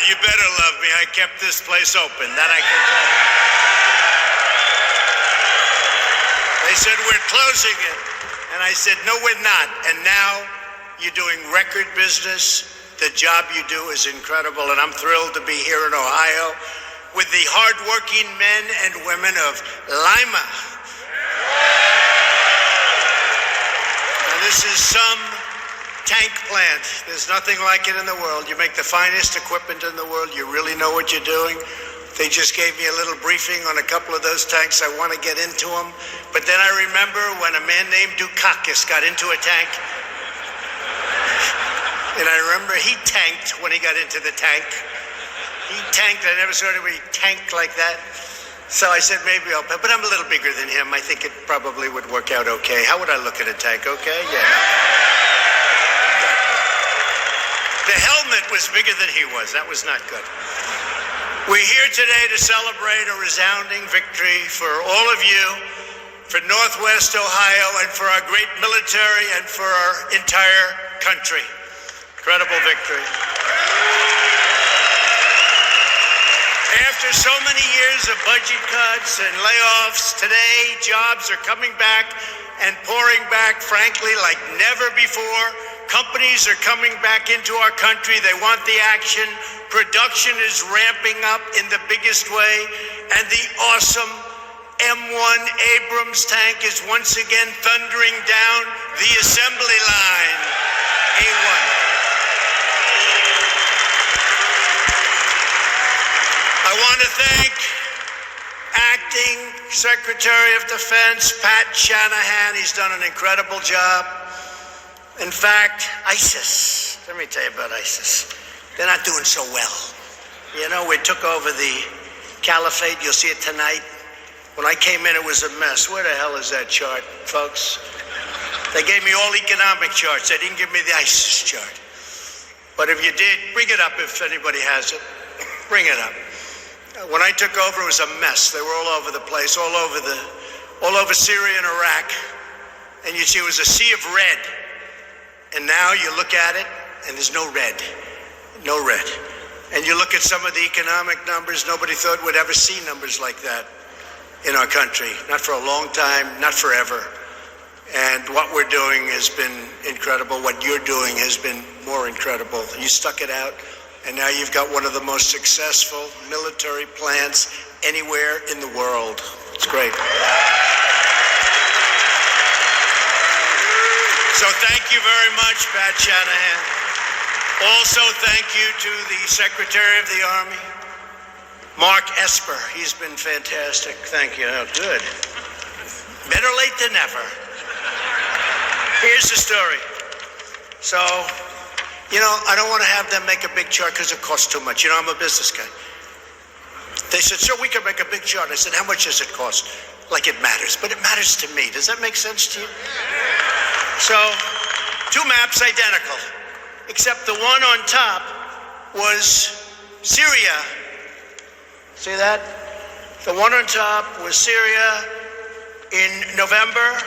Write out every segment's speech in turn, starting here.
you better love me. I kept this place open. That I can tell you. They said, we're closing it. And I said, no, we're not. And now you're doing record business. The job you do is incredible. And I'm thrilled to be here in Ohio with the hardworking men and women of Lima. And this is some tank plant. There's nothing like it in the world. You make the finest equipment in the world. You really know what you're doing. They just gave me a little briefing on a couple of those tanks. I want to get into them. But then I remember when a man named Dukakis got into a tank. And I remember he tanked when he got into the tank. He tanked. I never saw anybody tank like that. So I said, maybe I'll, but I'm a little bigger than him. I think it probably would work out okay. How would I look at a tank? Okay? Yeah. The helmet was bigger than he was. That was not good. We're here today to celebrate a resounding victory for all of you, for Northwest Ohio, and for our great military, and for our entire country. Incredible victory. After so many years of budget cuts and layoffs, today jobs are coming back and pouring back, frankly, like never before. Companies are coming back into our country. They want the action. Production is ramping up in the biggest way. And the awesome M1 Abrams tank is once again thundering down the assembly line. A1. I want to thank Acting Secretary of Defense Pat Shanahan. He's done an incredible job. In fact, ISIS, let me tell you about ISIS. They're not doing so well. You know, we took over the caliphate. You'll see it tonight. When I came in, it was a mess. Where the hell is that chart, folks? They gave me all economic charts. They didn't give me the ISIS chart. But if you did, bring it up if anybody has it. Bring it up. When I took over, it was a mess. They were all over the place, all over Syria and Iraq. And you see, it was a sea of red. And now you look at it, and there's no red. No red. And you look at some of the economic numbers, nobody thought we'd ever see numbers like that in our country. Not for a long time, not forever. And what we're doing has been incredible. What you're doing has been more incredible. You stuck it out, and now you've got one of the most successful military plants anywhere in the world. It's great. So thank you very much, Pat Shanahan. Also, thank you to the Secretary of the Army, Mark Esper. He's been fantastic. Thank you. Oh, good. Better late than never. Here's the story. So, you know, I don't want to have them make a big chart because it costs too much. You know, I'm a business guy. They said, sir, we can make a big chart. I said, how much does it cost? Like it matters. But it matters to me. Does that make sense to you? So, two maps identical, except the one on top was Syria. See that? The one on top was Syria in November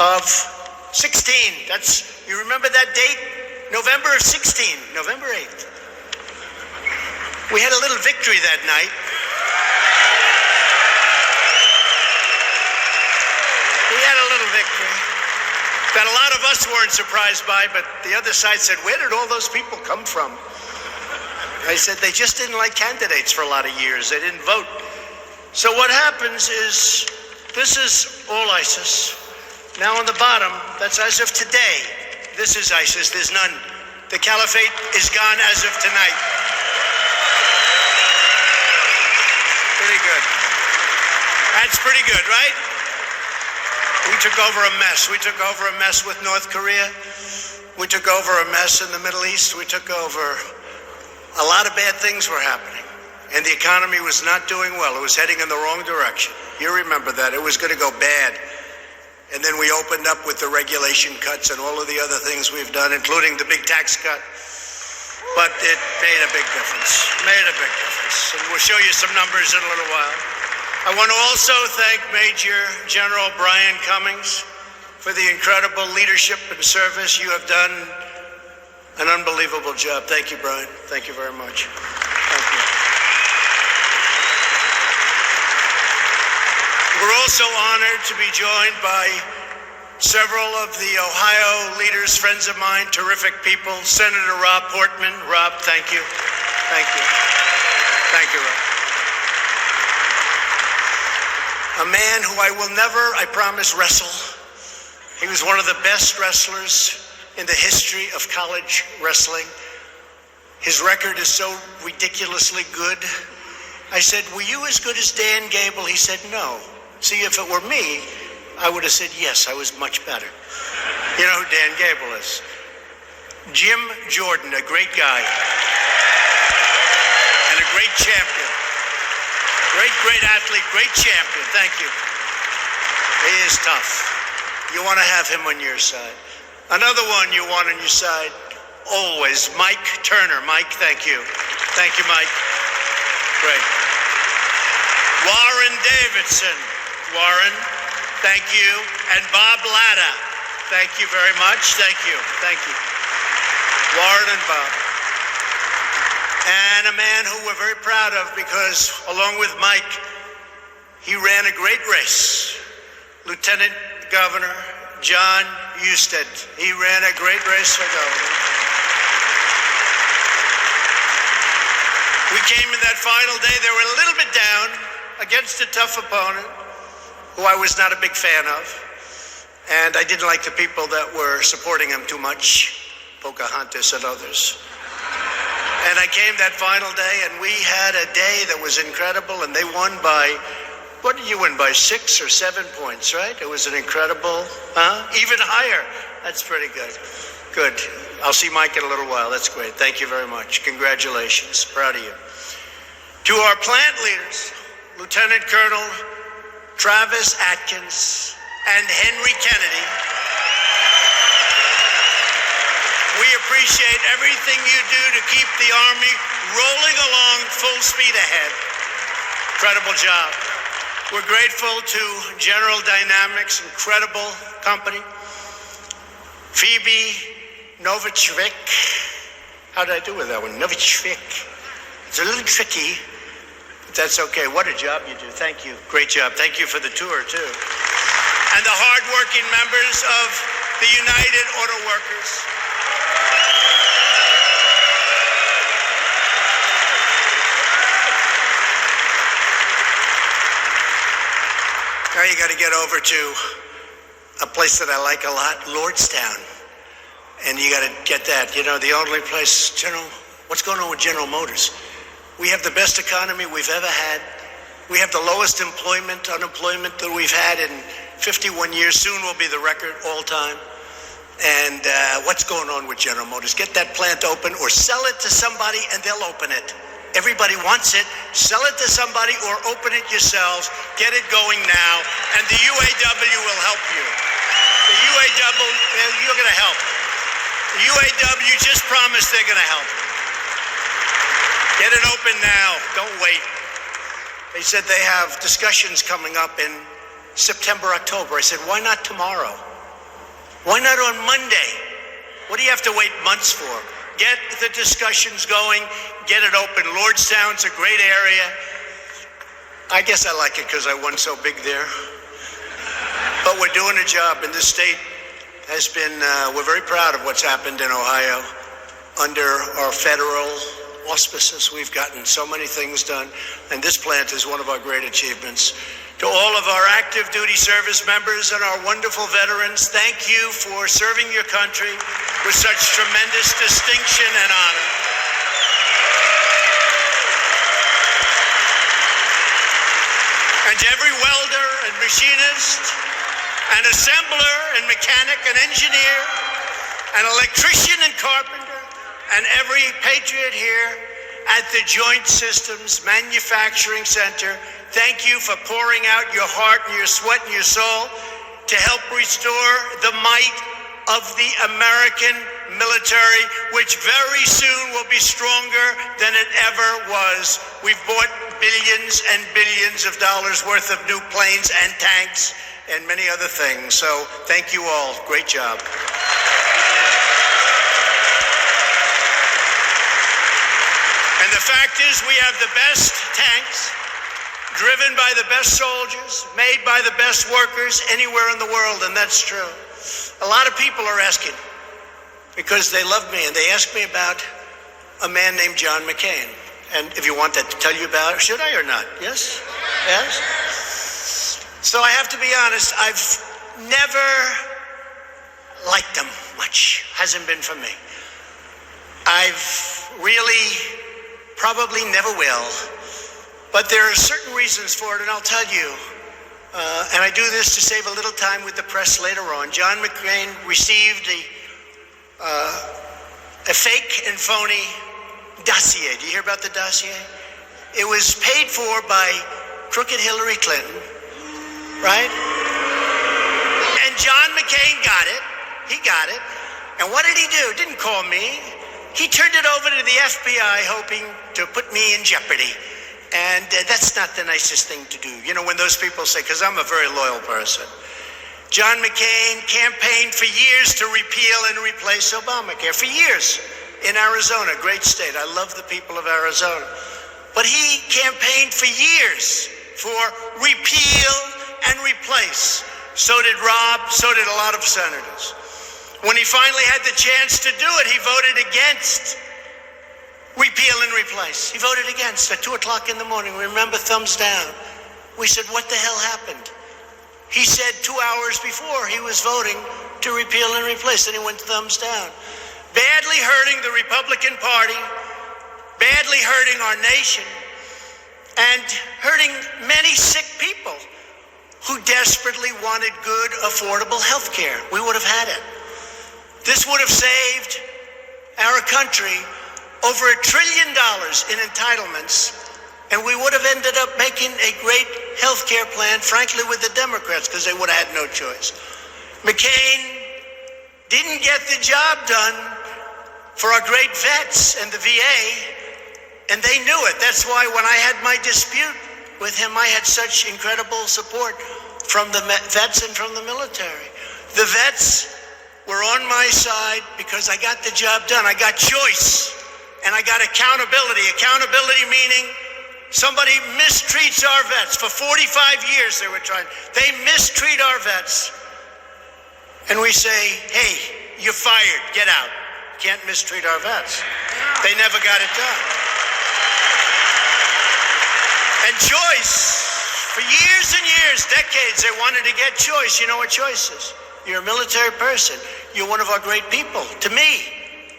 of 16. You remember that date? November of 16, November 8th. We had a little victory that night. We had a little victory that a lot of us weren't surprised by, but the other side said, where did all those people come from? I said, they just didn't like candidates for a lot of years. They didn't vote. So what happens is, this is all ISIS. Now on the bottom, that's as of today. This is ISIS, there's none. The caliphate is gone as of tonight. Pretty good. That's pretty good, right? We took over a mess. We took over a mess with North Korea. We took over a mess in the Middle East. We took over a lot of bad things were happening. And the economy was not doing well. It was heading in the wrong direction. You remember that. It was going to go bad. And then we opened up with the regulation cuts and all of the other things we've done, including the big tax cut. But it made a big difference. Made a big difference. And we'll show you some numbers in a little while. I want to also thank Major General Brian Cummings for the incredible leadership and service you have done An unbelievable job. Thank you, Brian. Thank you very much. Thank you. We're also honored to be joined by several of the Ohio leaders, friends of mine, terrific people. Senator Rob Portman. Rob, thank you. Thank you. Thank you, Rob. A man who I will never, I promise, wrestle. He was one of the best wrestlers in the history of college wrestling. His record is so ridiculously good. I said, were you as good as Dan Gable? He said, no. See, if it were me, I would have said, yes, I was much better. You know who Dan Gable is? Jim Jordan, a great guy. And a great champion. Great athlete, great champion. Thank you. He is tough. You want to have him on your side. Another one you want on your side, always, Mike Turner. Mike, thank you. Thank you, Mike. Great. Warren Davidson. Warren, thank you. And Bob Latta. Thank you very much. Thank you. Thank you. Warren and Bob. And a man who we're very proud of because, along with Mike, he ran a great race. Lieutenant Governor John Husted. He ran a great race for governor. We came in that final day. They were a little bit down against a tough opponent who I was not a big fan of. And I didn't like the people that were supporting him too much, Pocahontas and others. And I came that final day, and we had a day that was incredible, and they won by, what did you win by, 6 or 7 points, right? It was an incredible, even higher. That's pretty good. Good. I'll see Mike in a little while. That's great. Thank you very much. Congratulations. Proud of you. To our plant leaders, Lieutenant Colonel Travis Atkins and Henry Kennedy, we appreciate everything you do to keep the Army rolling along full speed ahead. Incredible job. We're grateful to General Dynamics, incredible company. Phoebe Novichvik. How did I do with that one? Novichvik. It's a little tricky, but that's okay. What a job you do. Thank you. Great job. Thank you for the tour, too. And the hardworking members of the United Auto Workers. Now you got to get over to a place that I like a lot, Lordstown. And you got to get that. You know, the only place, what's going on with General Motors? We have the best economy we've ever had. We have the lowest unemployment that we've had in 51 years. Soon will be the record all time. And what's going on with General Motors? Get that plant open or sell it to somebody and they'll open it. Everybody wants it. Sell it to somebody or open it yourselves. Get it going now. And the UAW will help you. The UAW, you're going to help. The UAW just promised they're going to help. Get it open now. Don't wait. They said they have discussions coming up in September, October. I said, why not tomorrow? Why not on Monday? What do you have to wait months for? Get the discussions going. Get it open. Lordstown's a great area. I guess I like it because I won so big there. But we're doing a job, and this state has been, we're very proud of what's happened in Ohio. Under our federal auspices, we've gotten so many things done, and this plant is one of our great achievements. To all of our active duty service members and our wonderful veterans, thank you for serving your country with such tremendous distinction and honor. And to every welder and machinist and assembler and mechanic and engineer and electrician and carpenter and every patriot here at the Joint Systems Manufacturing Center, thank you for pouring out your heart and your sweat and your soul to help restore the might of the American military, which very soon will be stronger than it ever was. We've bought billions and billions of dollars worth of new planes and tanks and many other things. So thank you all. Great job. fact is, we have the best tanks, driven by the best soldiers, made by the best workers anywhere in the world, and that's true. A lot of people are asking, because they love me, and they ask me about a man named John McCain. And if you want that to tell you about, should I or not? Yes? Yes? So I have to be honest, I've never liked him much. Hasn't been for me. I've really probably never will. But there are certain reasons for it, and I'll tell you. And I do this to save a little time with the press later on. John McCain received a fake and phony dossier. Do you hear about the dossier? It was paid for by crooked Hillary Clinton, right? And John McCain got it. He got it. And what did he do? Didn't call me. He turned it over to the FBI, hoping to put me in jeopardy. And that's not the nicest thing to do. You know, when those people say, because I'm a very loyal person. John McCain campaigned for years to repeal and replace Obamacare. For years in Arizona, great state. I love the people of Arizona. But he campaigned for years for repeal and replace. So did Rob, so did a lot of senators. When he finally had the chance to do it, he voted against repeal and replace. He voted against at 2 o'clock in the morning. Remember, thumbs down. We said, what the hell happened? He said 2 hours before he was voting to repeal and replace, and he went thumbs down. Badly hurting the Republican Party, badly hurting our nation, and hurting many sick people who desperately wanted good, affordable health care. We would have had it. This would have saved our country over $1 trillion in entitlements, and we would have ended up making a great health care plan, frankly, with the Democrats, because they would have had no choice. McCain didn't get the job done for our great vets and the VA, and they knew it. That's why when I had my dispute with him, I had such incredible support from the vets and from the military. The vets were on my side because I got the job done. I got choice, and I got accountability. Accountability meaning somebody mistreats our vets. For 45 years they were trying. They mistreat our vets. And we say, hey, you're fired, get out. Can't mistreat our vets. They never got it done. And choice, for years and years, decades, they wanted to get choice. You know what choice is? You're a military person. You're one of our great people. To me,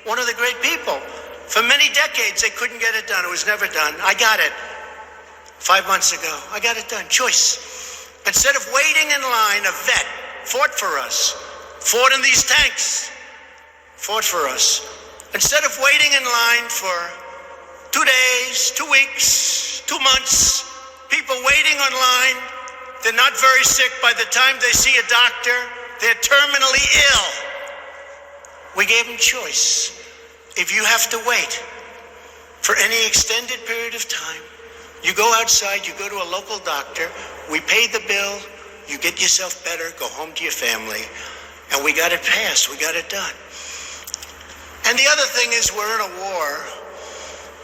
one of the great people. For many decades, they couldn't get it done. It was never done. I got it 5 months ago. I got it done. Choice. Instead of waiting in line, a vet fought for us, fought in these tanks, fought for us. Instead of waiting in line for 2 days, 2 weeks, 2 months, people waiting online, they're not very sick. By the time they see a doctor, they're terminally ill. We gave them choice. If you have to wait for any extended period of time, you go outside, you go to a local doctor, we pay the bill, you get yourself better, go home to your family, and we got it passed, we got it done. And the other thing is we're in a war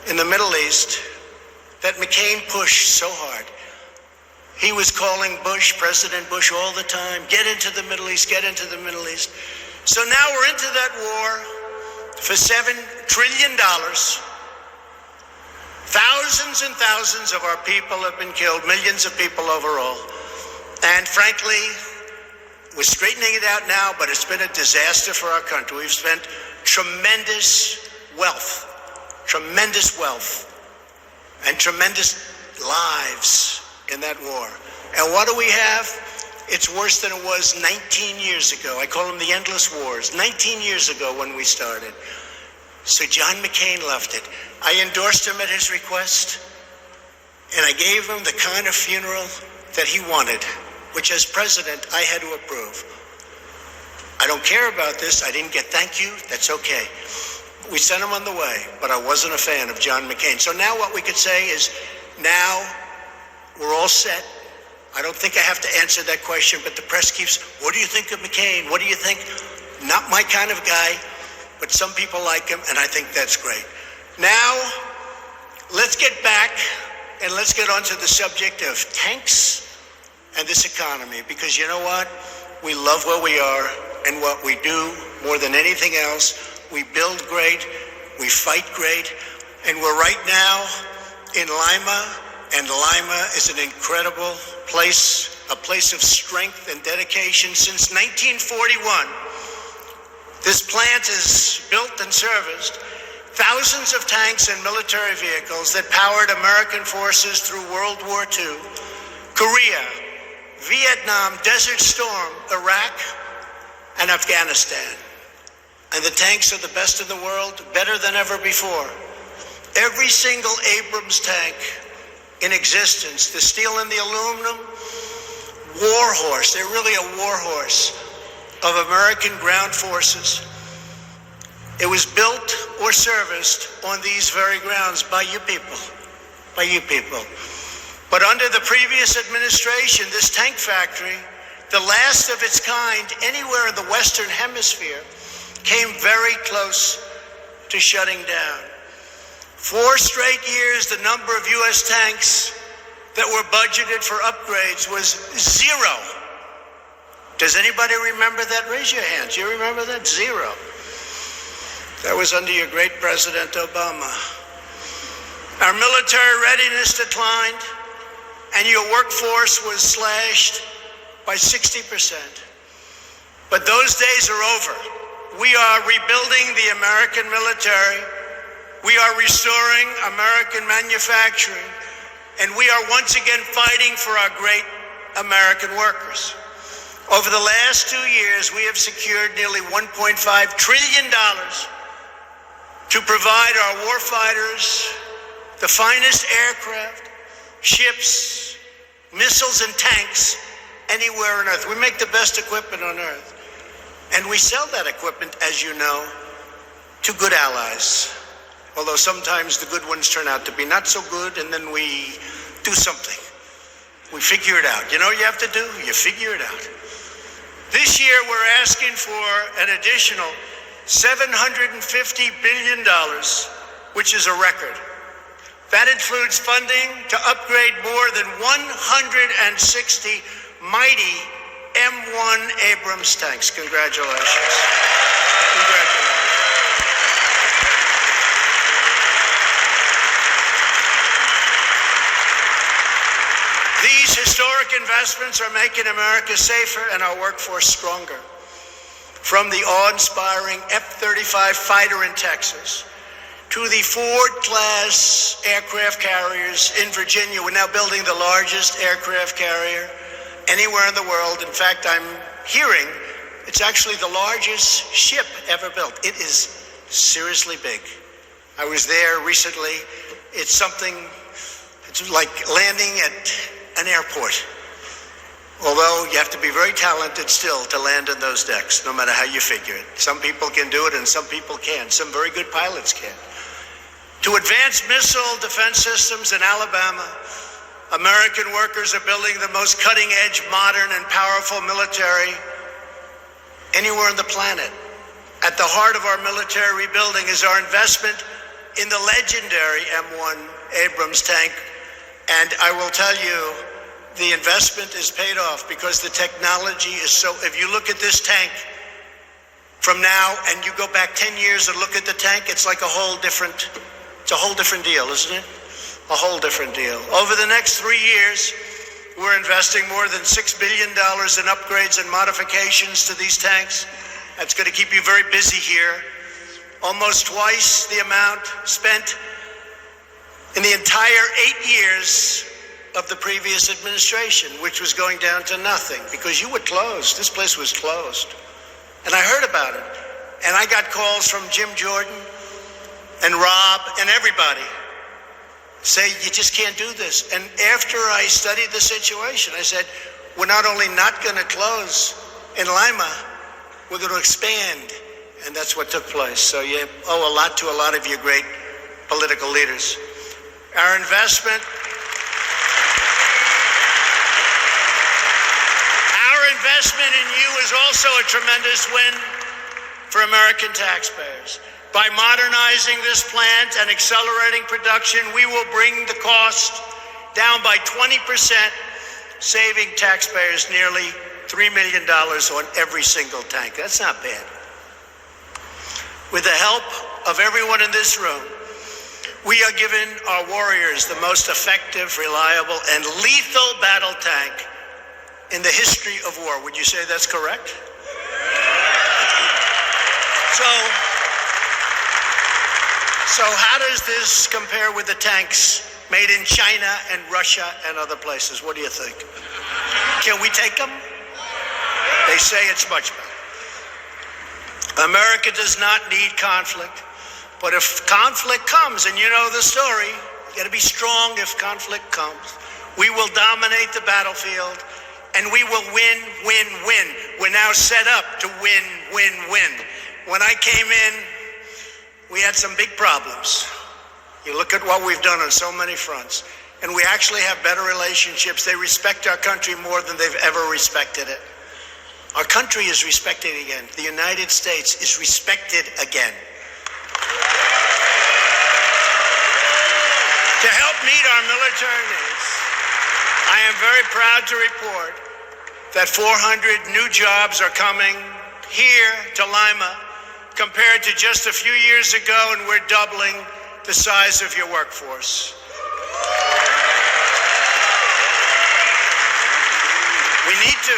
in the Middle East that McCain pushed so hard. He was calling Bush, President Bush, all the time, get into the Middle East, get into the Middle East. So now we're into that war for $7 trillion. Thousands and thousands of our people have been killed, millions of people overall. And frankly, we're straightening it out now, but it's been a disaster for our country. We've spent tremendous wealth, and tremendous lives in that war. And what do we have? It's worse than it was 19 years ago. I call them the endless wars. 19 years ago when we started. So John McCain loved it. I endorsed him at his request, and I gave him the kind of funeral that he wanted, which as president I had to approve. I don't care about this. I didn't get thank you. That's okay. We sent him on the way, but I wasn't a fan of John McCain. So now what we could say is, now we're all set. I don't think I have to answer that question, but the press keeps, what do you think of McCain? What do you think? Not my kind of guy, but some people like him, and I think that's great. Now, let's get back and let's get onto the subject of tanks and this economy, because you know what? We love where we are and what we do more than anything else. We build great, we fight great, and we're right now in Lima, and Lima is an incredible place, a place of strength and dedication. Since 1941, this plant has built and serviced thousands of tanks and military vehicles that powered American forces through World War II, Korea, Vietnam, Desert Storm, Iraq, and Afghanistan. And the tanks are the best in the world, better than ever before. Every single Abrams tank in existence, the steel and the aluminum, war horse, they're really a war horse of American ground forces. It was built or serviced on these very grounds by you people, But under the previous administration, this tank factory, the last of its kind anywhere in the Western Hemisphere, came very close to shutting down. 4 straight years, the number of U.S. tanks that were budgeted for upgrades was 0. Does anybody remember that? Raise your hands. You remember that? 0. That was under your great President Obama. Our military readiness declined, and your workforce was slashed by 60%. But those days are over. We are rebuilding the American military. We are restoring American manufacturing. And we are once again fighting for our great American workers. Over the last 2 years, we have secured nearly $1.5 trillion to provide our warfighters the finest aircraft, ships, missiles, and tanks anywhere on Earth. We make the best equipment on Earth. And we sell that equipment, as you know, to good allies. Although sometimes the good ones turn out to be not so good, and then we do something. We figure it out. You know what you have to do? You figure it out. This year, we're asking for an additional $750 billion, which is a record. That includes funding to upgrade more than 160 mighty M1 Abrams tanks. Congratulations. Congratulations. These historic investments are making America safer and our workforce stronger. From the awe-inspiring F-35 fighter in Texas to the Ford-class aircraft carriers in Virginia, we're now building the largest aircraft carrier anywhere in the world. In fact, I'm hearing it's actually the largest ship ever built. It is seriously big. I was there recently. It's something, it's like landing at an airport. Although you have to be very talented still to land in those decks, no matter how you figure it. Some people can do it and some people can't. Some very good pilots can. To advance missile defense systems in Alabama, American workers are building the most cutting-edge, modern, and powerful military anywhere on the planet. At the heart of our military rebuilding is our investment in the legendary M1 Abrams tank. And I will tell you, the investment is paid off because the technology is so, if you look at this tank from now and you go back 10 years and look at the tank, it's like a whole different deal, isn't it? A whole different deal. Over the next 3 years, we're investing more than $6 billion in upgrades and modifications to these tanks. That's going to keep you very busy here. Almost twice the amount spent in the entire 8 years of the previous administration, which was going down to nothing because you were closed. This place was closed. And I heard about it. And I got calls from Jim Jordan and Rob and everybody say, you just can't do this. And after I studied the situation, I said, we're not only not going to close in Lima, we're going to expand. And that's what took place. So you owe a lot to a lot of your great political leaders. Our investment in you is also a tremendous win for American taxpayers. By modernizing this plant and accelerating production, we will bring the cost down by 20%, saving taxpayers nearly $3 million on every single tank. That's not bad. With the help of everyone in this room, we are giving our warriors the most effective, reliable, and lethal battle tank in the history of war. Would you say that's correct? So how does this compare with the tanks made in China and Russia and other places? What do you think? Can we take them? They say it's much better. America does not need conflict, but if conflict comes, and you know the story, you got to be strong if conflict comes. We will dominate the battlefield, and we will win, win, win. We're now set up to win, win, win. When I came in, we had some big problems. You look at what we've done on so many fronts, and we actually have better relationships. They respect our country more than they've ever respected it. Our country is respected again. The United States is respected again. To help meet our military needs, I am very proud to report that 400 new jobs are coming here to Lima compared to just a few years ago, and we're doubling the size of your workforce. We need to.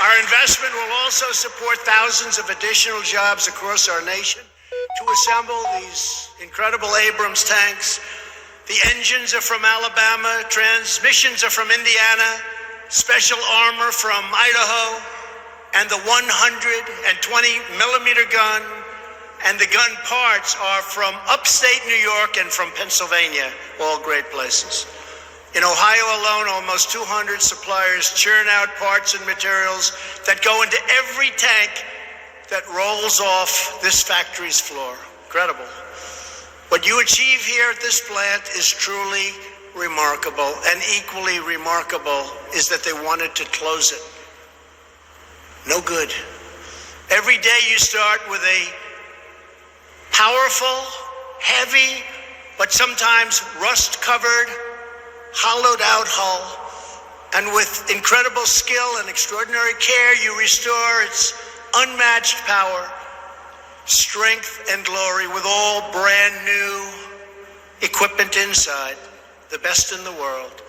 Our investment will also support thousands of additional jobs across our nation to assemble these incredible Abrams tanks. The engines are from Alabama, transmissions are from Indiana, special armor from Idaho, and the 120-millimeter gun and the gun parts are from upstate New York and from Pennsylvania, all great places. In Ohio alone, almost 200 suppliers churn out parts and materials that go into every tank that rolls off this factory's floor. Incredible. What you achieve here at this plant is truly remarkable, and equally remarkable is that they wanted to close it. No good. Every day you start with a powerful, heavy, but sometimes rust-covered, hollowed-out hull, and with incredible skill and extraordinary care, you restore its unmatched power, strength, and glory with all brand new equipment inside, the best in the world.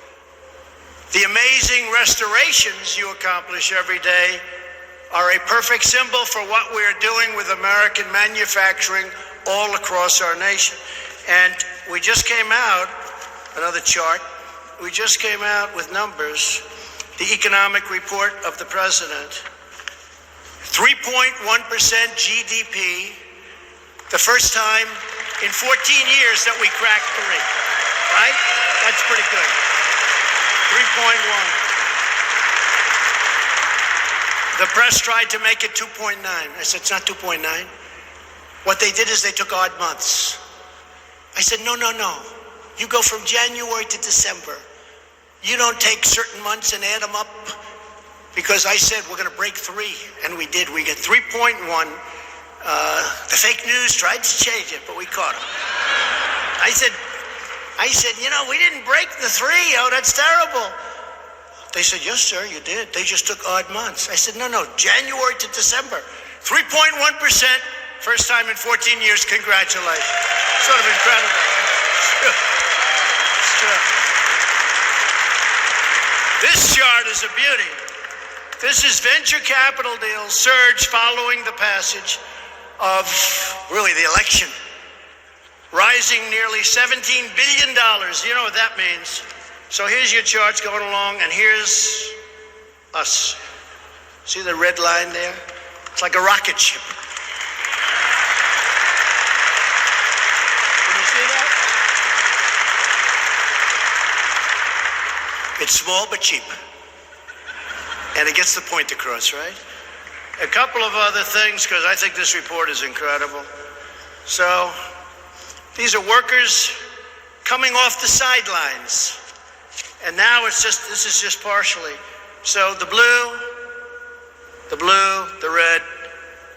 The amazing restorations you accomplish every day are a perfect symbol for what we are doing with American manufacturing all across our nation. And we just came out, another chart, we just came out with numbers, the economic report of the president. 3.1% GDP, the first time in 14 years that we cracked 3, right? That's pretty good. 3.1. The press tried to make it 2.9. I said, it's not 2.9. What they did is they took odd months. I said, no. You go from January to December. You don't take certain months and add them up. Because I said, we're going to break 3. And we did. We get 3.1. The fake news tried to change it, but we caught them. I said, we didn't break the 3. Oh, that's terrible. They said, yes, sir, you did. They just took odd months. I said, no, January to December. 3.1%, first time in 14 years. Congratulations. Sort of incredible. It's true. This chart is a beauty. This is venture capital deals surge following the passage of, really, the election, rising nearly $17 billion. You know what that means. So here's your charts going along, and here's us. See the red line there? It's like a rocket ship. Can you see that? It's small but cheap. And it gets the point across, right? A couple of other things, because I think this report is incredible. So these are workers coming off the sidelines. And now this is just partially. So the blue, the red,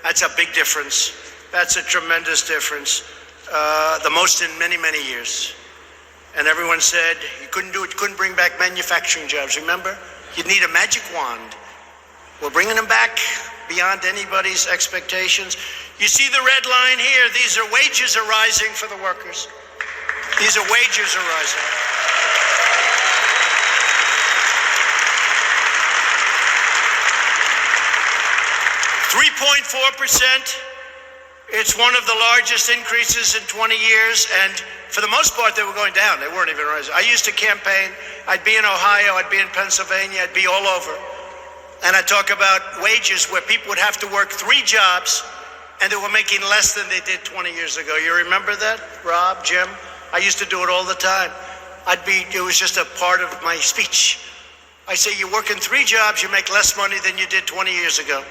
that's a big difference. That's a tremendous difference, the most in many, many years. And everyone said you couldn't do it, you couldn't bring back manufacturing jobs, remember? You'd need a magic wand. We're bringing them back beyond anybody's expectations. You see the red line here, these are wages are rising for the workers. These are wages are rising. 3.4%. It's one of the largest increases in 20 years, and for the most part, they were going down. They weren't even rising. I used to campaign. I'd be in Ohio, I'd be in Pennsylvania, I'd be all over. And I'd talk about wages where people would have to work 3 jobs, and they were making less than they did 20 years ago. You remember that, Rob, Jim? I used to do it all the time. It was just a part of my speech. I say, you're working 3 jobs, you make less money than you did 20 years ago.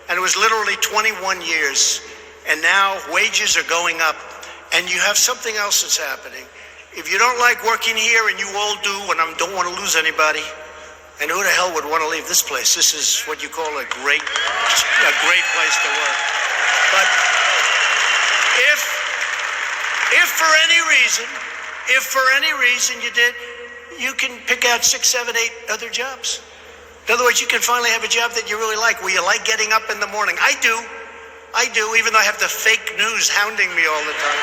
And it was literally 21 years. And now wages are going up. And you have something else that's happening. If you don't like working here, and you all do, and I don't want to lose anybody, and who the hell would want to leave this place? This is what you call a great place to work. But if for any reason you did, you can pick out 6, 7, 8 other jobs. In other words, you can finally have a job that you really like, where you like getting up in the morning. I do, even though I have the fake news hounding me all the time.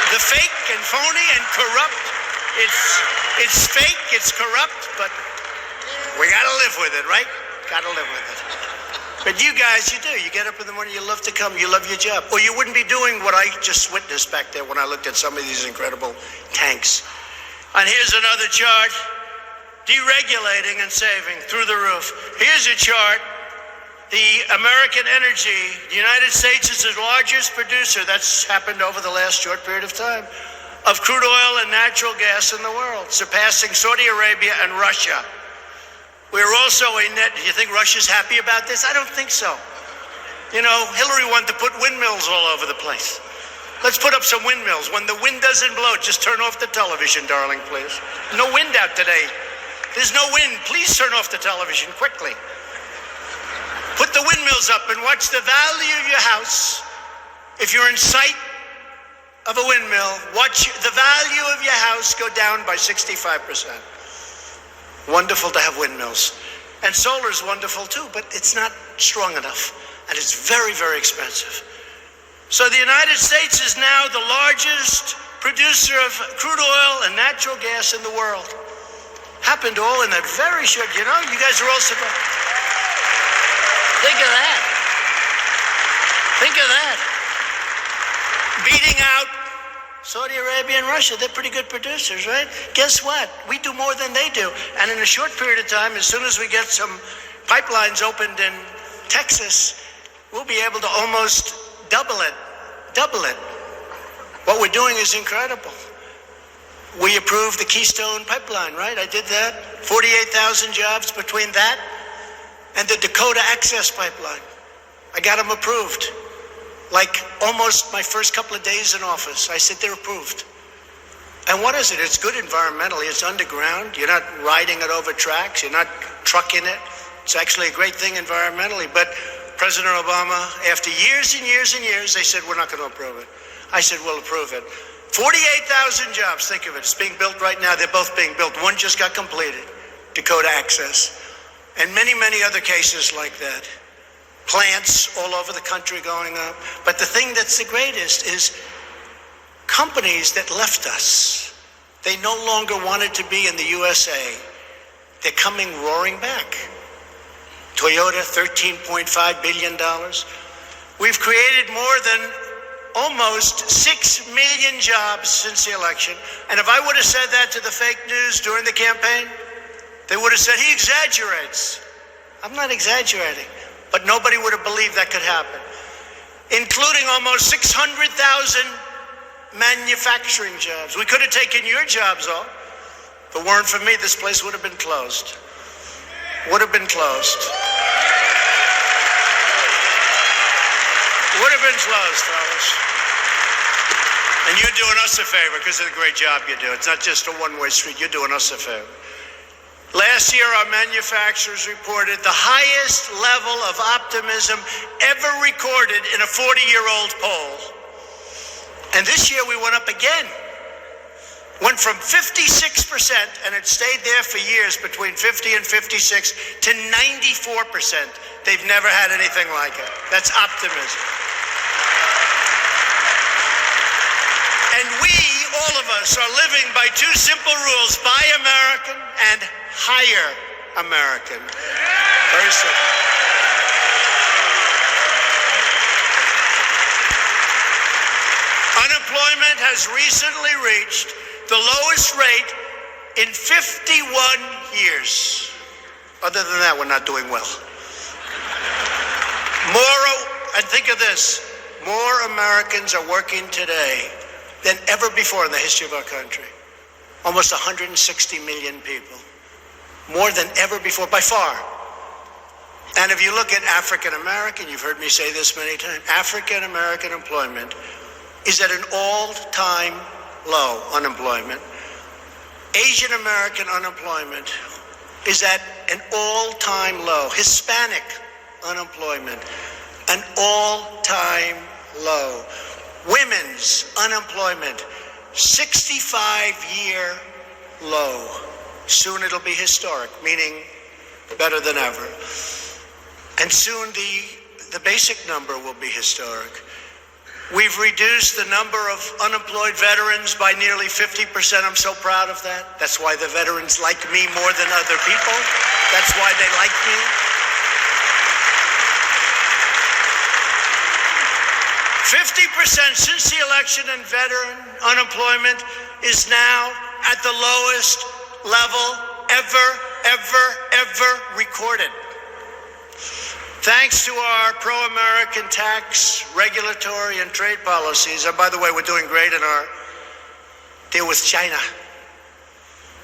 The fake and phony and corrupt, it's fake, it's corrupt, but we gotta live with it, right? Gotta live with it. But you guys, you do. You get up in the morning, you love to come, you love your job. Or you wouldn't be doing what I just witnessed back there when I looked at some of these incredible tanks. And here's another chart. Deregulating and saving through the roof. Here's a chart. The American energy, the United States is the largest producer, that's happened over the last short period of time, of crude oil and natural gas in the world, surpassing Saudi Arabia and Russia. We're also a net, do you think Russia's happy about this? I don't think so. You know, Hillary wanted to put windmills all over the place. Let's put up some windmills. When the wind doesn't blow, just turn off the television, darling, please. No wind out today. There's no wind. Please turn off the television quickly. Put the windmills up and watch the value of your house. If you're in sight of a windmill, watch the value of your house go down by 65%. Wonderful to have windmills. And solar is wonderful too, but it's not strong enough. And it's very, very expensive. So the United States is now the largest producer of crude oil and natural gas in the world. Happened all in that very short, you know, you guys are all surprised. Think of that. Think of that. Beating out Saudi Arabia and Russia, they're pretty good producers, right? Guess what? We do more than they do. And in a short period of time, as soon as we get some pipelines opened in Texas, we'll be able to almost double it. What we're doing is incredible. We approved the Keystone Pipeline, right? I did that. 48,000 jobs between that and the Dakota Access Pipeline. I got them approved. Like almost my first couple of days in office, I said they're approved. And what is it? It's good environmentally. It's underground. You're not riding it over tracks. You're not trucking it. It's actually a great thing environmentally. But President Obama, after years and years and years, they said, we're not going to approve it. I said, we'll approve it. 48,000 jobs, think of it. It's being built right now. They're both being built. One just got completed, Dakota Access. And many, many other cases like that. Plants all over the country going up. But the thing that's the greatest is companies that left us. They no longer wanted to be in the USA. They're coming roaring back. Toyota, $13.5 billion. We've created more than almost 6 million jobs since the election. And if I would have said that to the fake news during the campaign, they would have said, he exaggerates. I'm not exaggerating, but nobody would have believed that could happen, including almost 600,000 manufacturing jobs. We could have taken your jobs off. If it weren't for me, this place would have been closed. Would have been closed. Would have been closed, fellas. And you're doing us a favor because of the great job you do. It's not just a one-way street. You're doing us a favor. Last year, our manufacturers reported the highest level of optimism ever recorded in a 40-year-old poll. And this year, we went up again. Went from 56%, and it stayed there for years, between 50 and 56, to 94%. They've never had anything like it. That's optimism. And we, all of us, are living by two simple rules: buy American and hire American. Very simple. Unemployment has recently reached the lowest rate in 51 years. Other than that, we're not doing well. And think of this, more Americans are working today than ever before in the history of our country. Almost 160 million people. More than ever before, by far. And if you look at African American, you've heard me say this many times, African American employment is at an all-time low, unemployment. Asian American unemployment is at an all-time low. Hispanic unemployment, an all-time low. Women's unemployment, 65-year low. Soon it'll be historic, meaning better than ever. And soon the basic number will be historic. We've reduced the number of unemployed veterans by nearly 50%. I'm so proud of that. That's why the veterans like me more than other people. That's why they like me. 50% since the election, and veteran unemployment is now at the lowest level ever recorded. Thanks to our pro-American tax, regulatory, and trade policies. And by the way, we're doing great in our deal with China.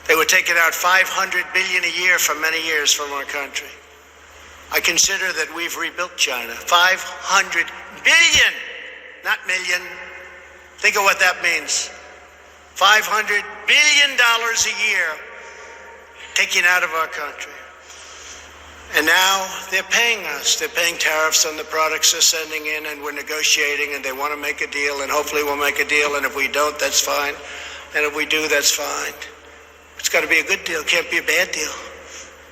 They were taking out $500 billion a year for many years from our country. I consider that we've rebuilt China. $500 billion, not million. Think of what that means. $500 billion a year taken out of our country. And now they're paying us. They're paying tariffs on the products they're sending in, and we're negotiating, and they want to make a deal, and hopefully we'll make a deal, and if we don't, that's fine. And if we do, that's fine. It's got to be a good deal. It can't be a bad deal.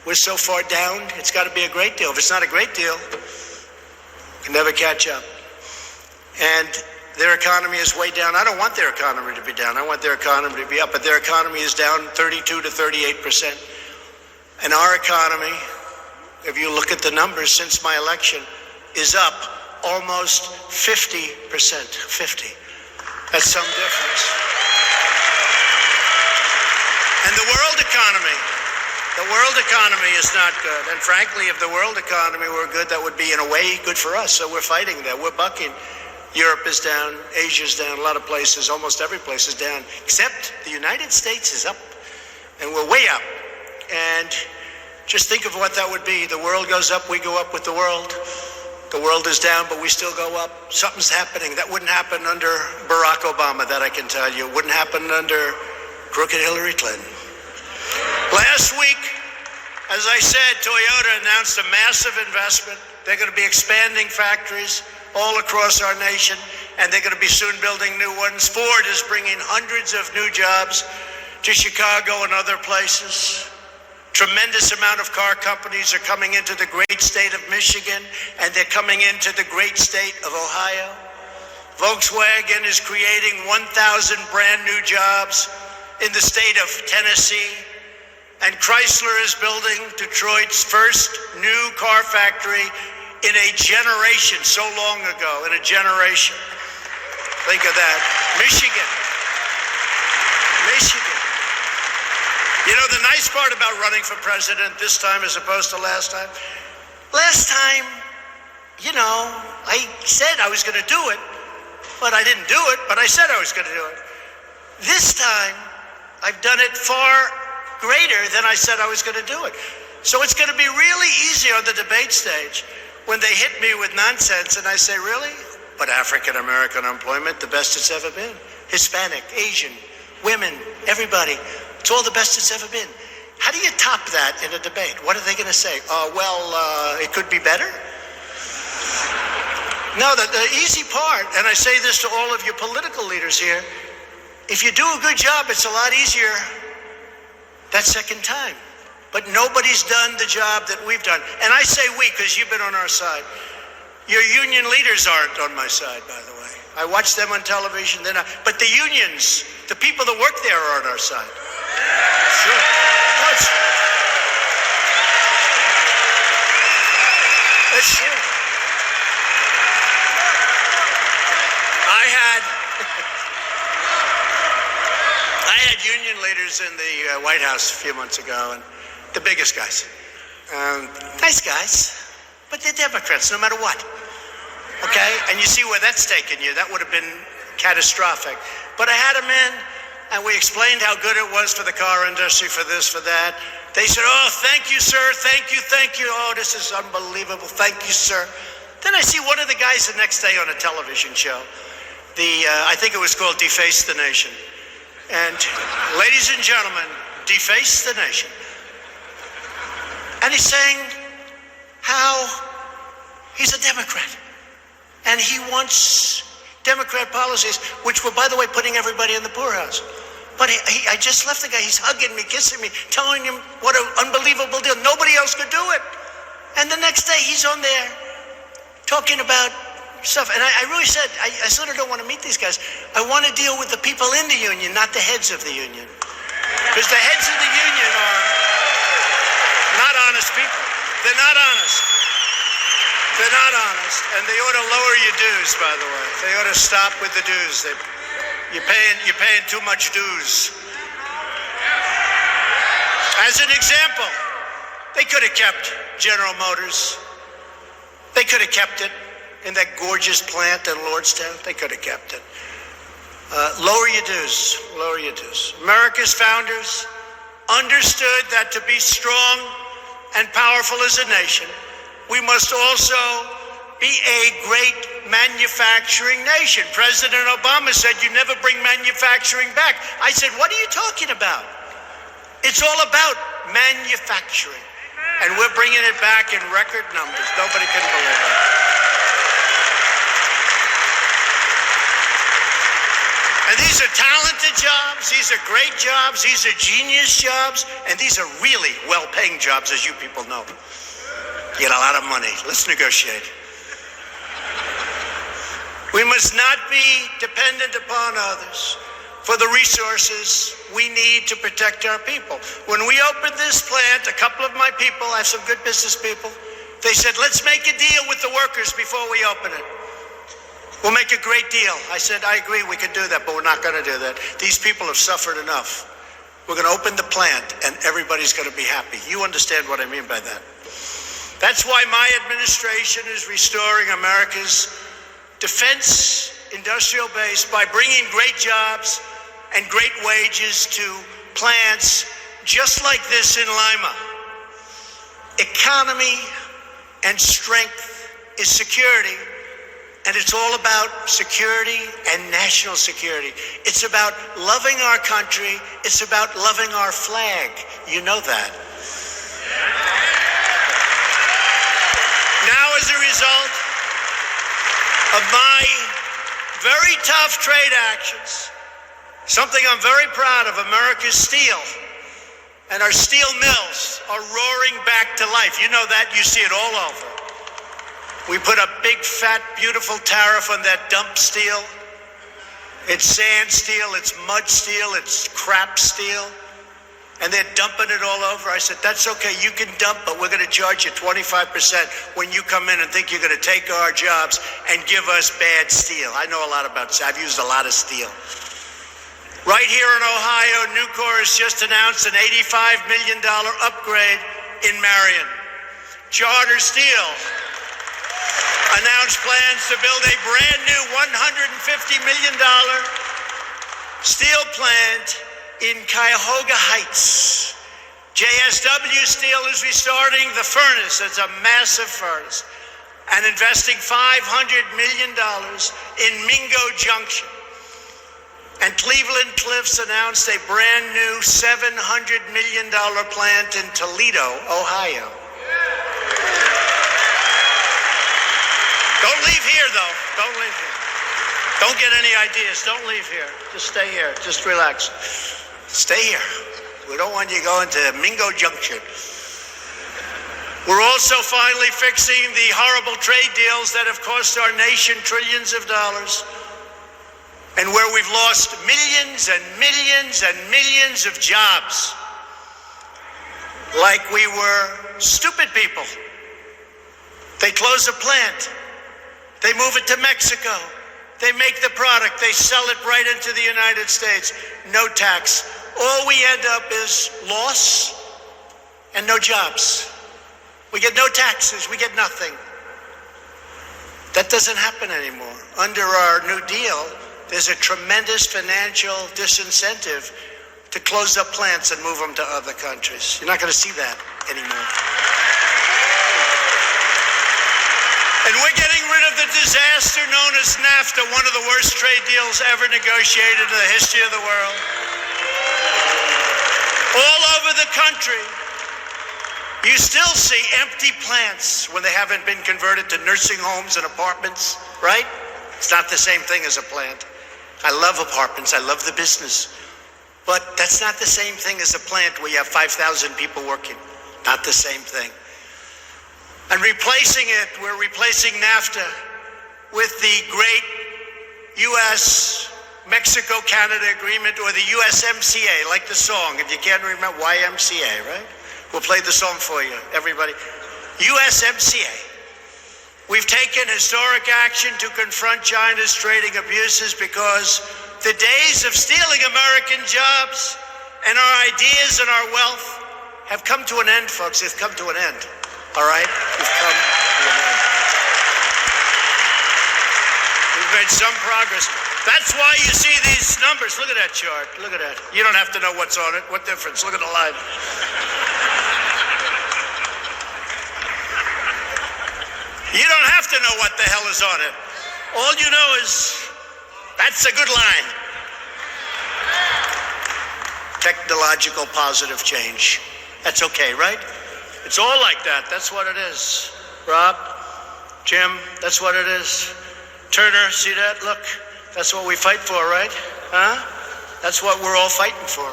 We're so far down, it's got to be a great deal. If it's not a great deal, we can never catch up. And their economy is way down. I don't want their economy to be down. I want their economy to be up, but their economy is down 32 to 38%. And our economy, if you look at the numbers since my election, is up almost 50%. 50. That's some difference. And the world economy is not good. And frankly, if the world economy were good, that would be in a way good for us. So we're fighting that. We're bucking. Europe is down, Asia's down, a lot of places, almost every place is down, except the United States is up. And we're way up. And just think of what that would be. The world goes up, we go up with the world. The world is down, but we still go up. Something's happening. That wouldn't happen under Barack Obama, that I can tell you. It wouldn't happen under crooked Hillary Clinton. Last week, as I said, Toyota announced a massive investment. They're going to be expanding factories all across our nation, and they're going to be soon building new ones. Ford is bringing hundreds of new jobs to Chicago and other places. Tremendous amount of car companies are coming into the great state of Michigan, and they're coming into the great state of Ohio. Volkswagen is creating 1,000 brand new jobs in the state of Tennessee. And Chrysler is building Detroit's first new car factory in a generation, so long ago, in a generation. Think of that. Michigan. You know, the nice part about running for president this time as opposed to last time, you know, I said I was going to do it, but I didn't do it, but I said I was going to do it. This time, I've done it far greater than I said I was going to do it. So it's going to be really easy on the debate stage when they hit me with nonsense and I say, really? But African American unemployment, the best it's ever been. Hispanic, Asian, women, everybody. It's all the best it's ever been. How do you top that in a debate? What are they going to say? It could be better? No, the easy part, and I say this to all of your political leaders here, if you do a good job, it's a lot easier that second time. But nobody's done the job that we've done. And I say we because you've been on our side. Your union leaders aren't on my side, by the way. I watch them on television. They're not. But the unions, the people that work there are on our side. Sure. That's true. I had union leaders in the White House a few months ago, and the biggest guys. Nice guys, but they're Democrats no matter what. Okay? And you see where that's taken you. That would have been catastrophic. But I had them in, and we explained how good it was for the car industry, for this, for that. They said, oh, thank you, sir. Thank you, thank you. Oh, this is unbelievable. Thank you, sir. Then I see one of the guys the next day on a television show. I think it was called Deface the Nation. And ladies and gentlemen, deface the nation. And he's saying how he's a Democrat. And he wants Democrat policies, which were, by the way, putting everybody in the poorhouse. But I just left the guy. He's hugging me, kissing me, telling him what an unbelievable deal. Nobody else could do it. And the next day he's on there talking about stuff. And I really said, I sort of don't want to meet these guys. I want to deal with the people in the union, not the heads of the union. Because the heads of the union are not honest people. They're not honest. They're not honest. And they ought to lower your dues, by the way. They ought to stop with the dues. You're paying too much dues. As an example, they could have kept General Motors. They could have kept it in that gorgeous plant in Lordstown. They could have kept it. Lower your dues. Lower your dues. America's founders understood that to be strong and powerful as a nation, we must also be a great manufacturing nation. President Obama said, you never bring manufacturing back. I said, what are you talking about? It's all about manufacturing. And we're bringing it back in record numbers. Nobody can believe it. And these are talented jobs. These are great jobs. These are genius jobs. And these are really well-paying jobs, as you people know. You get a lot of money. Let's negotiate. We must not be dependent upon others for the resources we need to protect our people. When we opened this plant, a couple of my people, I have some good business people, they said, let's make a deal with the workers before we open it. We'll make a great deal. I said, I agree, we can do that, but we're not going to do that. These people have suffered enough. We're going to open the plant, and everybody's going to be happy. You understand what I mean by that. That's why my administration is restoring America's defense industrial base by bringing great jobs and great wages to plants just like this in Lima. Economy and strength is security, and it's all about security and national security. It's about loving our country. It's about loving our flag. You know that. Now, as a result of my very tough trade actions, something I'm very proud of, America's steel and our steel mills are roaring back to life. You know that. You see it all over. We put a big, fat, beautiful tariff on that dump steel. It's sand steel, it's mud steel, it's crap steel. And they're dumping it all over. I said, that's okay, you can dump, but we're going to charge you 25% when you come in and think you're going to take our jobs and give us bad steel. I know a lot about steel. I've used a lot of steel. Right here in Ohio, Nucor has just announced an $85 million upgrade in Marion. Charter Steel announced plans to build a brand new $150 million steel plant in Cuyahoga Heights. JSW Steel is restarting the furnace. It's a massive furnace. And investing $500 million in Mingo Junction. And Cleveland Cliffs announced a brand new $700 million plant in Toledo, Ohio. Don't leave here, though. Don't leave here. Don't get any ideas. Don't leave here. Just stay here. Just relax. Stay here. We don't want you going to Mingo Junction. We're also finally fixing the horrible trade deals that have cost our nation trillions of dollars, and where we've lost millions and millions and millions of jobs, like we were stupid people. They close a plant, they move it to Mexico, they make the product, they sell it right into the United States, no tax. All we end up is loss and no jobs. We get no taxes, we get nothing. That doesn't happen anymore. Under our New Deal, there's a tremendous financial disincentive to close up plants and move them to other countries. You're not going to see that anymore. And we're getting rid of the disaster known as NAFTA, one of the worst trade deals ever negotiated in the history of the world. All over the country, you still see empty plants when they haven't been converted to nursing homes and apartments, right? It's not the same thing as a plant. I love apartments, I love the business. But that's not the same thing as a plant where you have 5,000 people working. Not the same thing. And replacing it, we're replacing NAFTA with the great U.S.-Mexico-Canada agreement, or the USMCA, like the song. If you can't remember, YMCA, right? We'll play the song for you, everybody. USMCA. We've taken historic action to confront China's trading abuses, because the days of stealing American jobs and our ideas and our wealth have come to an end, folks. They've come to an end, all right? They've come to an end. We've made some progress. That's why you see these numbers. Look at that chart. Look at that. You don't have to know what's on it. What difference? Look at the line. You don't have to know what the hell is on it. All you know is that's a good line. Technological positive change. That's okay, right? It's all like that. That's what it is. Rob, Jim, that's what it is. Turner, see that? Look, that's what we fight for, right? Huh? That's what we're all fighting for.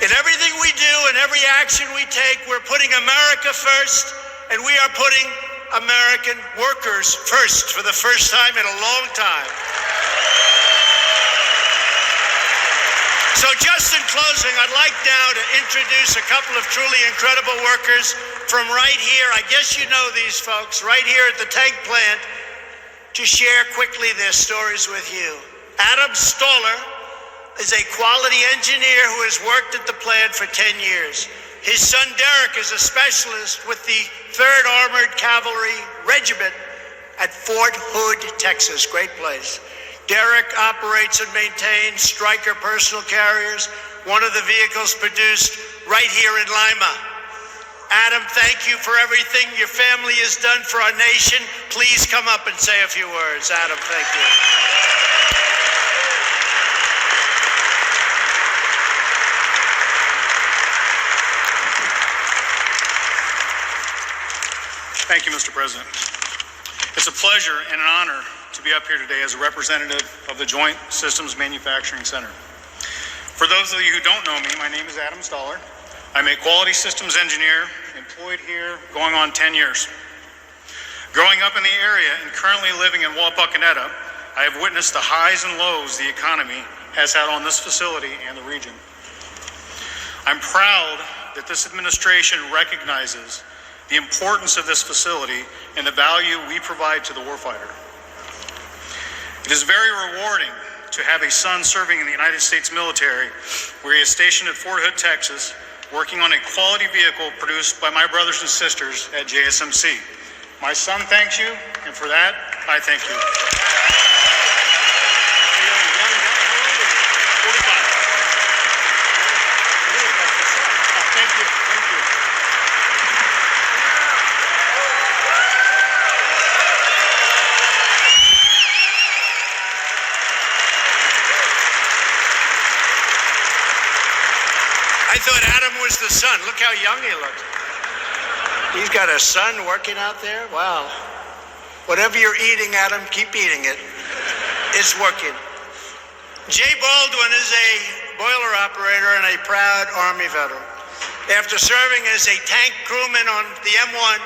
In everything we do and every action we take, we're putting America first, and we are putting American workers first for the first time in a long time. So just in closing, I'd like now to introduce a couple of truly incredible workers from right here. I guess you know these folks, right here at the tank plant, to share quickly their stories with you. Adam Stoller is a quality engineer who has worked at the plant for 10 years. His son Derek is a specialist with the 3rd Armored Cavalry Regiment at Fort Hood, Texas. Great place. Derek operates and maintains Stryker personal carriers, one of the vehicles produced right here in Lima. Adam, thank you for everything your family has done for our nation. Please come up and say a few words. Adam, thank you. Thank you, Mr. President. It's a pleasure and an honor to be up here today as a representative of the Joint Systems Manufacturing Center. For those of you who don't know me, my name is Adam Stoller. I'm a quality systems engineer employed here going on 10 years. Growing up in the area and currently living in Wapakoneta, I have witnessed the highs and lows the economy has had on this facility and the region. I'm proud that this administration recognizes the importance of this facility and the value we provide to the warfighter. It is very rewarding to have a son serving in the United States military, where he is stationed at Fort Hood, Texas, working on a quality vehicle produced by my brothers and sisters at JSMC. My son thanks you, and for that, I thank you. I thought Adam was the son. Look how young he looks. He's got a son working out there? Wow. Whatever you're eating, Adam, keep eating it. It's working. Jay Baldwin is a boiler operator and a proud Army veteran. After serving as a tank crewman on the M1,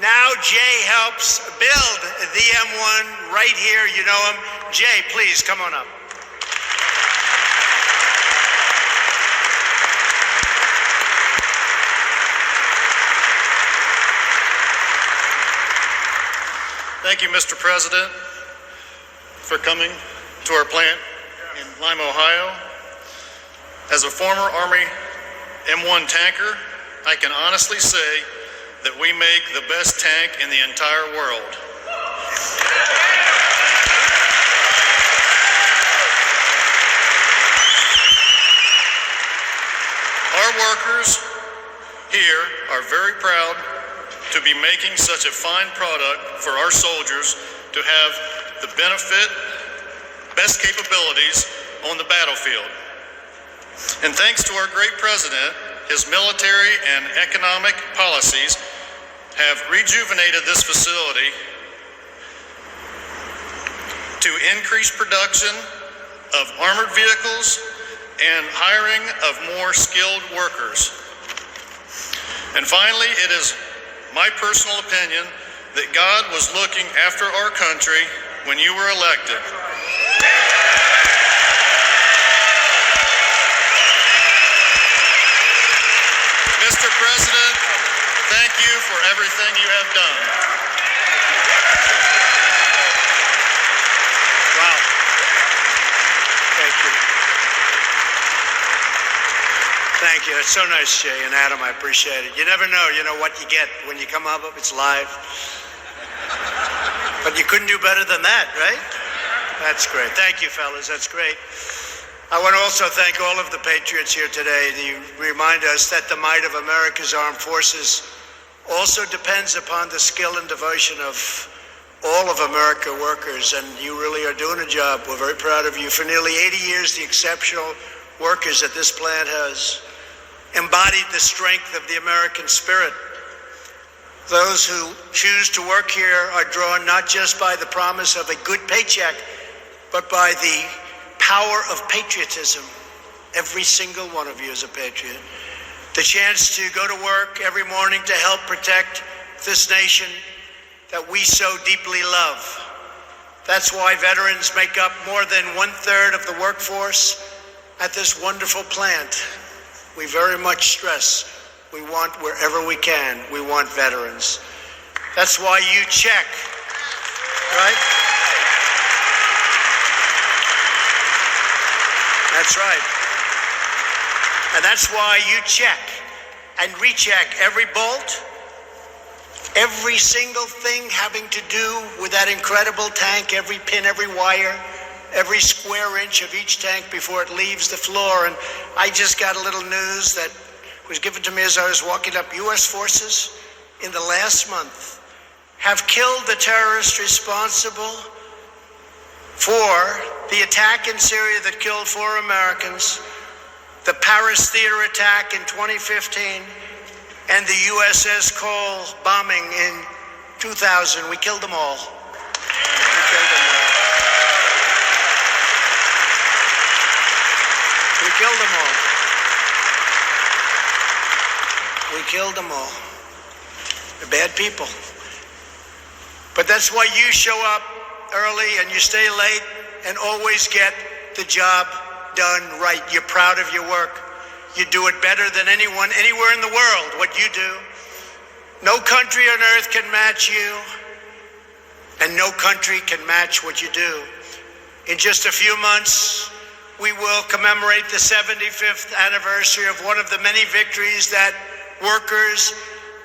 now Jay helps build the M1 right here. You know him. Jay, please come on up. Thank you, Mr. President, for coming to our plant in Lima, Ohio. As a former Army M1 tanker, I can honestly say that we make the best tank in the entire world. Our workers here are very proud to be making such a fine product for our soldiers to have the benefit, best capabilities on the battlefield. And thanks to our great president, his military and economic policies have rejuvenated this facility to increase production of armored vehicles and hiring of more skilled workers. And finally, it is my personal opinion that God was looking after our country when you were elected. Mr. President, thank you for everything you have done. Wow. Thank you. Thank you. It's so nice, Jay and Adam. I appreciate it. You never know, what you get when you come up. It's live. But you couldn't do better than that, right? That's great. Thank you, fellas. That's great. I want to also thank all of the patriots here today. You remind us that the might of America's armed forces also depends upon the skill and devotion of all of America workers, and you really are doing a job. We're very proud of you. For nearly 80 years, the exceptional workers at this plant has embodied the strength of the American spirit. Those who choose to work here are drawn not just by the promise of a good paycheck, but by the power of patriotism. Every single one of you is a patriot. The chance to go to work every morning to help protect this nation that we so deeply love. That's why veterans make up more than 1/3 of the workforce at this wonderful plant. We very much stress we want, wherever we can, we want veterans. That's why you check, right? That's right. And that's why you check and recheck every bolt, every single thing having to do with that incredible tank, every pin, every wire, every square inch of each tank before it leaves the floor. And I just got a little news that was given to me as I was walking up. U.S. forces in the last month have killed the terrorist responsible for the attack in Syria that killed 4 Americans, the Paris theater attack in 2015, and the USS Cole bombing in 2000. We killed them all. We killed them all. We killed them all. We killed them all. They're bad people. But that's why you show up early and you stay late and always get the job done right. You're proud of your work. You do it better than anyone anywhere in the world, what you do. No country on earth can match you, and no country can match what you do. In just a few months, we will commemorate the 75th anniversary of one of the many victories that workers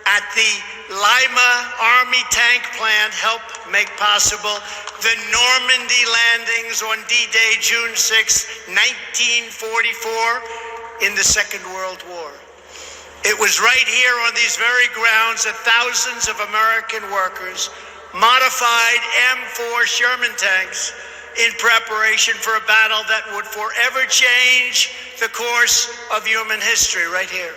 at the Lima Army tank plant helped make possible, the Normandy landings on D-Day, June 6, 1944, in the Second World War. It was right here on these very grounds that thousands of American workers modified M4 Sherman tanks in preparation for a battle that would forever change the course of human history right here.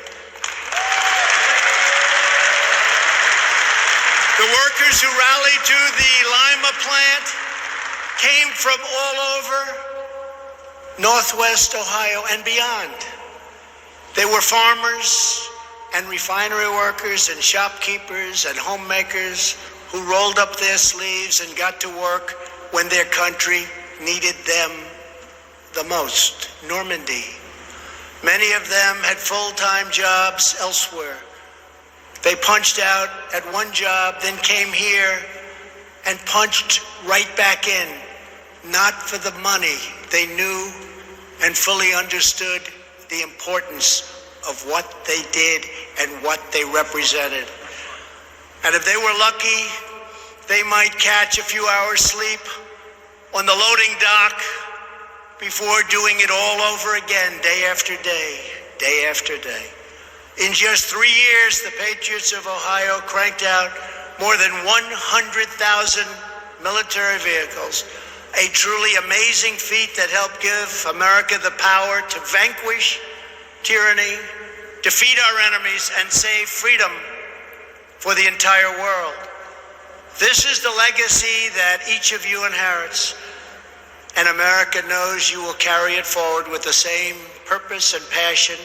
The workers who rallied to the Lima plant came from all over Northwest Ohio and beyond. They were farmers and refinery workers and shopkeepers and homemakers who rolled up their sleeves and got to work when their country needed them the most. Normandy. Many of them had full-time jobs elsewhere. They punched out at one job, then came here and punched right back in, not for the money. They knew and fully understood the importance of what they did and what they represented. And if they were lucky, they might catch a few hours sleep on the loading dock before doing it all over again, day after day, day after day. In just 3 years, the Patriots of Ohio cranked out more than 100,000 military vehicles, a truly amazing feat that helped give America the power to vanquish tyranny, defeat our enemies, and save freedom for the entire world. This is the legacy that each of you inherits, and America knows you will carry it forward with the same purpose and passion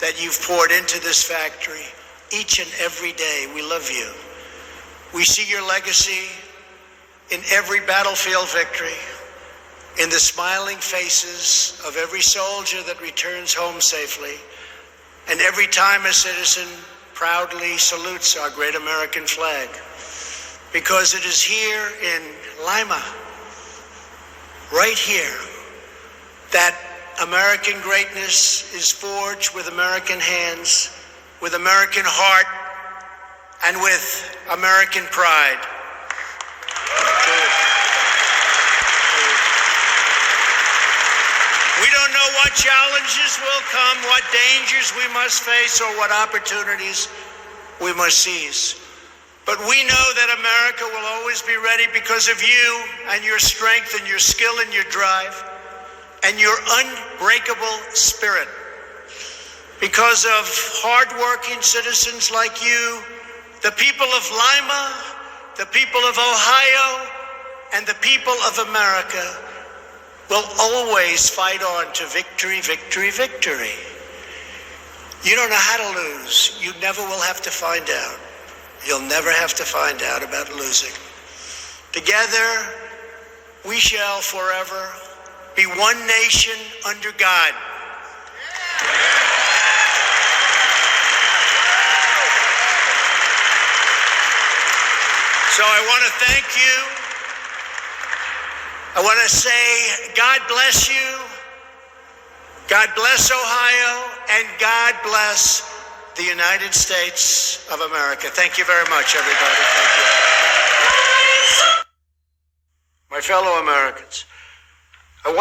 that you've poured into this factory each and every day. We love you. We see your legacy in every battlefield victory, in the smiling faces of every soldier that returns home safely, and every time a citizen proudly salutes our great American flag. Because it is here in Lima, right here, that American greatness is forged with American hands, with American heart, and with American pride. We don't know what challenges will come, what dangers we must face, or what opportunities we must seize. But we know that America will always be ready because of you and your strength and your skill and your drive and your unbreakable spirit. Because of hardworking citizens like you, the people of Lima, the people of Ohio, and the people of America will always fight on to victory, victory, victory. You don't know how to lose. You never will have to find out. You'll never have to find out about losing. Together, we shall forever be one nation under God. So I want to thank you. I want to say, God bless you. God bless Ohio, and God bless the United States of America. Thank you very much, everybody. Thank you. My fellow Americans, I want to